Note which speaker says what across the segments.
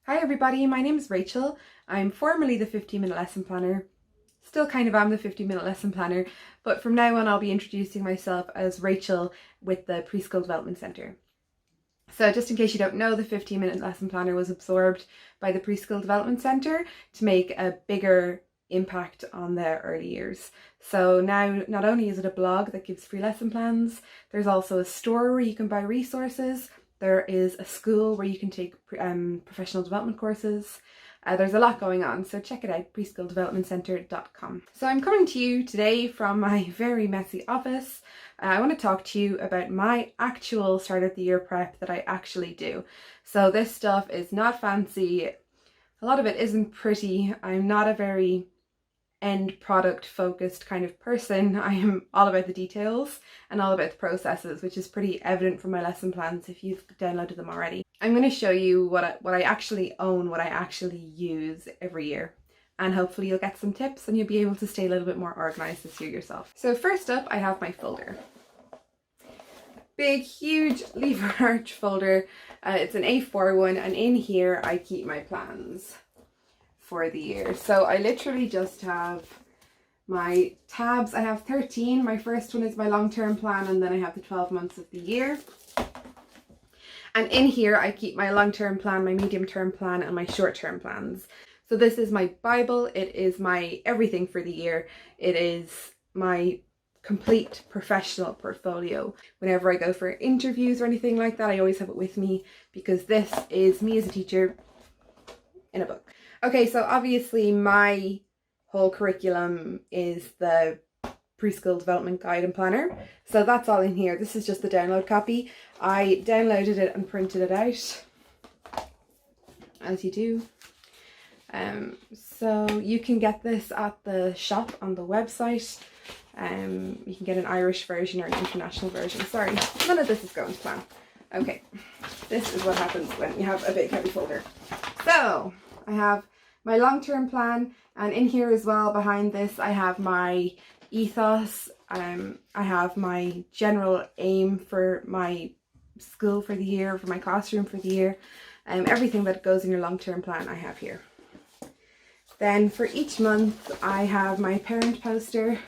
Speaker 1: Hi everybody, my name is Rachel. I'm formerly the 15-minute lesson planner. Still kind of am the 15-minute lesson planner, but from now on I'll be introducing myself as Rachel with the Preschool Development Centre. So just in case you don't know, the 15-minute lesson planner was absorbed by the Preschool Development Centre to make a bigger impact on the early years. So now not only is it a blog that gives free lesson plans, there's also a store where you can buy resources. There is a school where you can take professional development courses. There's a lot going on, so check it out, preschooldevelopmentcentre.com. So I'm coming to you today from my very messy office. I want to talk to you about my actual start of the year prep that I actually do. So this stuff is not fancy. A lot of it isn't pretty. I'm not a very end product focused kind of person. I am all about the details and all about the processes, which is pretty evident from my lesson plans if you've downloaded them already. I'm going to show you what I actually own, what I actually use every year, and hopefully you'll get some tips and you'll be able to stay a little bit more organized this year yourself. So first up, I have my folder. Big, huge lever arch folder. It's an A4 one, and in here I keep my plans for the year. So I literally just have my tabs. I have 13. My first one is my long-term plan, and then I have the 12 months of the year. And in here I keep my long-term plan, my medium-term plan, and my short-term plans. So this is my Bible. It is my everything for the year. It is my complete professional portfolio. Whenever I go for interviews or anything like that, I always have it with me, because this is me as a teacher in a book. Okay, so obviously my whole curriculum is the Preschool Development Guide and Planner. So that's all in here. This is just the download copy. I downloaded it and printed it out, as you do. So you can get this at the shop on the website. You can get an Irish version or an international version. Sorry, none of this is going to plan. Okay, this is what happens when you have a big heavy folder. So I have my long-term plan, and in here as well behind this I have my ethos. I have my general aim for my school for the year, for my classroom for the year. Everything that goes in your long-term plan I have here. Then for each month I have my parent poster.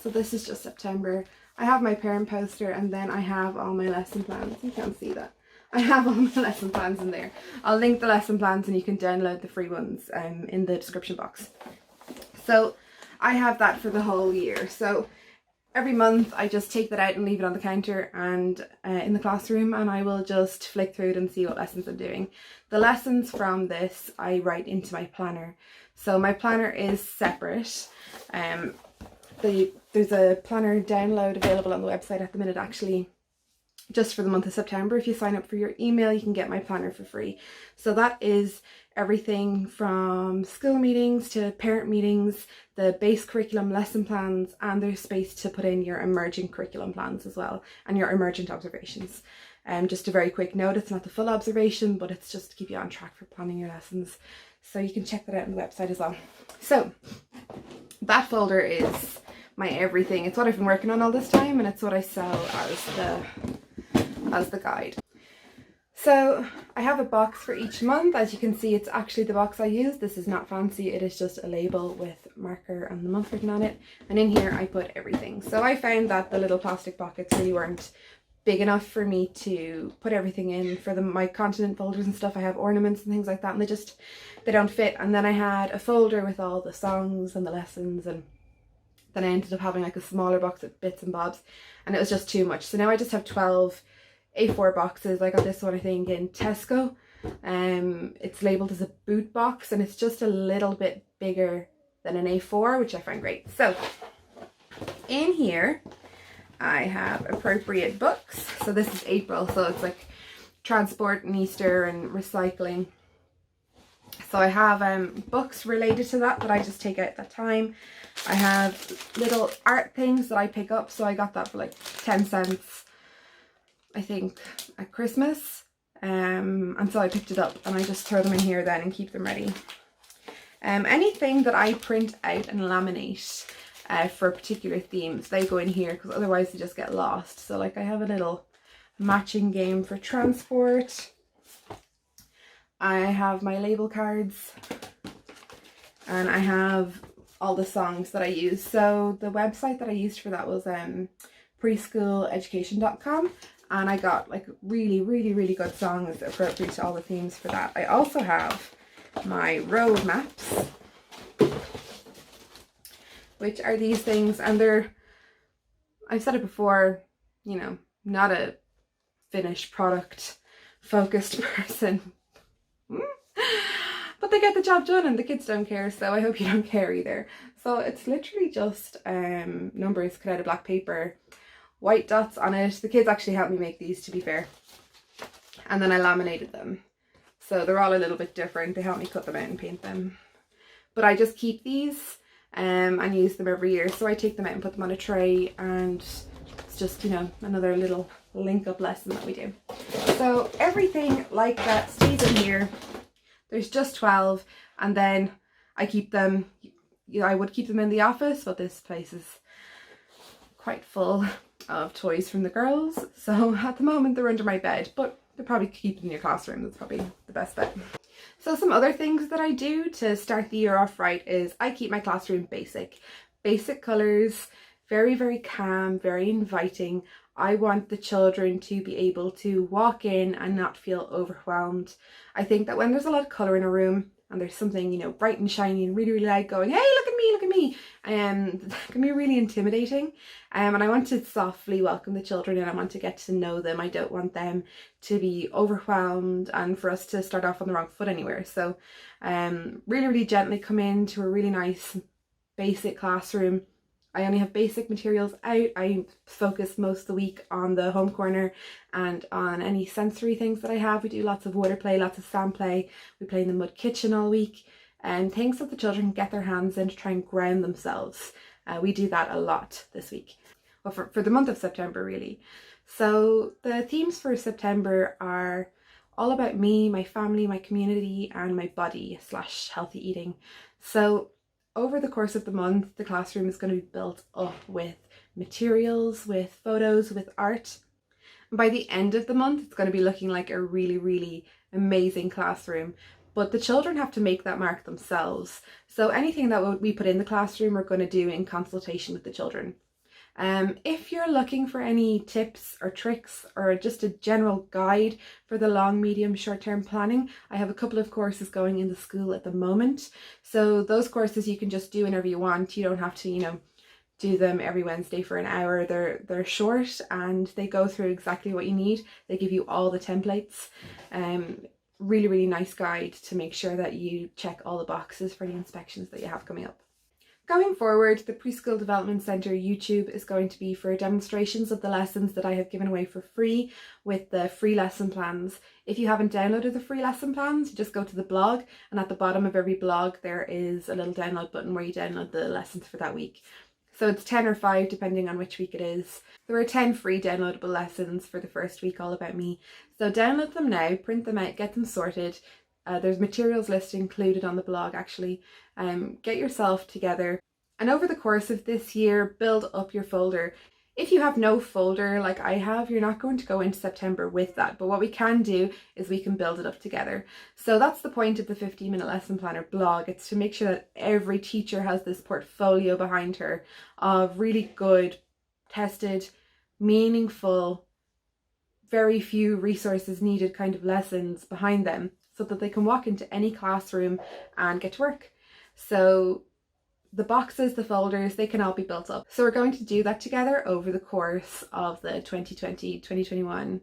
Speaker 1: So this is just September. I have my parent poster, and then I have all my lesson plans. You can't see that. I have all my lesson plans in there. I'll link the lesson plans and you can download the free ones in the description box. So I have that for the whole year. So every month I just take that out and leave it on the counter and in the classroom, and I will just flick through it and see what lessons I'm doing. The lessons from this I write into my planner. So my planner is separate. There's a planner download available on the website at the minute, actually, just for the month of September. If you sign up for your email, you can get my planner for free. So that is everything from school meetings to parent meetings, the base curriculum lesson plans, and there's space to put in your emerging curriculum plans as well, and your emergent observations. Just a very quick note, it's not the full observation, but it's just to keep you on track for planning your lessons. So you can check that out on the website as well. So that folder is my everything. It's what I've been working on all this time, and it's what I sell as the guide. So I have a box for each month. As you can see, it's actually the box I use. This is not fancy. It is just a label with marker and the month written on it. And in here I put everything. So I found that the little plastic pockets really weren't big enough for me to put everything in. For my continent folders and stuff, I have ornaments and things like that, and they don't fit. And then I had a folder with all the songs and the lessons, and then I ended up having like a smaller box with bits and bobs, and it was just too much. So now I just have 12 A4 boxes. I got this one, I think, in Tesco. It's labelled as a boot box, and it's just a little bit bigger than an A4, which I find great. So in here I have appropriate books. So this is April, so it's like transport and Easter and recycling. So I have books related to that I just take out at that time. I have little art things that I pick up. So I got that for like 10 cents, I think, at Christmas. And so I picked it up, and I just throw them in here then and keep them ready. Anything that I print out and laminate for particular themes, they go in here, because otherwise they just get lost. So like I have a little matching game for transport. I have my label cards, and I have all the songs that I use. So the website that I used for that was preschool.education.com, and I got like really good songs appropriate to all the themes for that. I also have my road maps, which are these things, and they're, I've said it before, you know, not a finished product focused person, but they get the job done and the kids don't care, so I hope you don't care either. So it's literally just numbers cut out of black paper, white dots on it. The kids actually helped me make these, to be fair, and then I laminated them, so they're all a little bit different. They helped me cut them out and paint them, but I just keep these and use them every year. So I take them out and put them on a tray, and it's just, you know, another little link up lesson that we do. So everything like that stays in here. There's just 12, and then I keep them, you know, I would keep them in the office, but this place is quite full of toys from the girls, so at the moment they're under my bed, but they'll probably keep them in your classroom. That's probably the best bet. So some other things that I do to start the year off right is I keep my classroom basic colours, very calm, very inviting. I want the children to be able to walk in and not feel overwhelmed. I think that when there's a lot of colour in a room and there's something, you know, bright and shiny and really loud going, hey, look at me, that can be really intimidating. And I want to softly welcome the children in. I want to get to know them. I don't want them to be overwhelmed and for us to start off on the wrong foot anywhere. So really gently come into a really nice basic classroom. I only have basic materials out. I focus most of the week on the home corner and on any sensory things that I have. We do lots of water play, lots of sand play. We play in the mud kitchen all week, and things that the children can get their hands in to try and ground themselves. We do that a lot this week. Well, for the month of September, really. So the themes for September are all about me, my family, my community, and my body / healthy eating. So over the course of the month, the classroom is going to be built up with materials, with photos, with art. And by the end of the month, it's going to be looking like a really amazing classroom. But the children have to make that mark themselves. So anything that we put in the classroom, we're going to do in consultation with the children. If you're looking for any tips or tricks or just a general guide for the long, medium, short-term planning, I have a couple of courses going in the school at the moment. So those courses you can just do whenever you want. You don't have to, you know, do them every Wednesday for an hour. They're short and they go through exactly what you need. They give you all the templates. Really nice guide to make sure that you check all the boxes for the inspections that you have coming up. Going forward, the Preschool Development Centre YouTube is going to be for demonstrations of the lessons that I have given away for free with the free lesson plans. If you haven't downloaded the free lesson plans, just go to the blog, and at the bottom of every blog there is a little download button where you download the lessons for that week. So it's 10 or 5 depending on which week it is. There are 10 free downloadable lessons for the first week all about me. So download them now, print them out, get them sorted. There's materials list included on the blog actually. Get yourself together, and over the course of this year, build up your folder. If you have no folder like I have, you're not going to go into September with that, but what we can do is we can build it up together. So that's the point of the 15-minute lesson planner blog. It's to make sure that every teacher has this portfolio behind her of really good, tested, meaningful, very few resources needed kind of lessons behind them, so that they can walk into any classroom and get to work. So the boxes, the folders, they can all be built up. So we're going to do that together over the course of the 2020-2021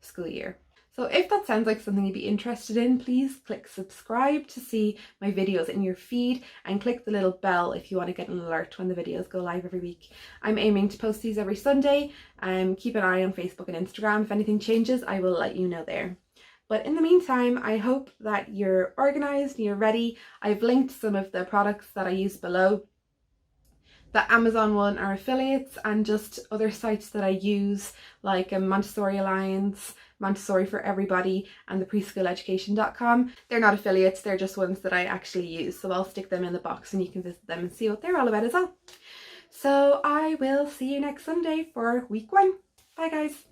Speaker 1: school year. So if that sounds like something you'd be interested in, please click subscribe to see my videos in your feed, and click the little bell if you want to get an alert when the videos go live every week. I'm aiming to post these every Sunday. Keep an eye on Facebook and Instagram. If anything changes, I will let you know there. But in the meantime, I hope that you're organised and you're ready. I've linked some of the products that I use below. The Amazon one are affiliates, and just other sites that I use like Montessori Alliance, Montessori for Everybody, and the PreschoolEducation.com. They're not affiliates, they're just ones that I actually use. So I'll stick them in the box and you can visit them and see what they're all about as well. So I will see you next Sunday for week 1. Bye guys.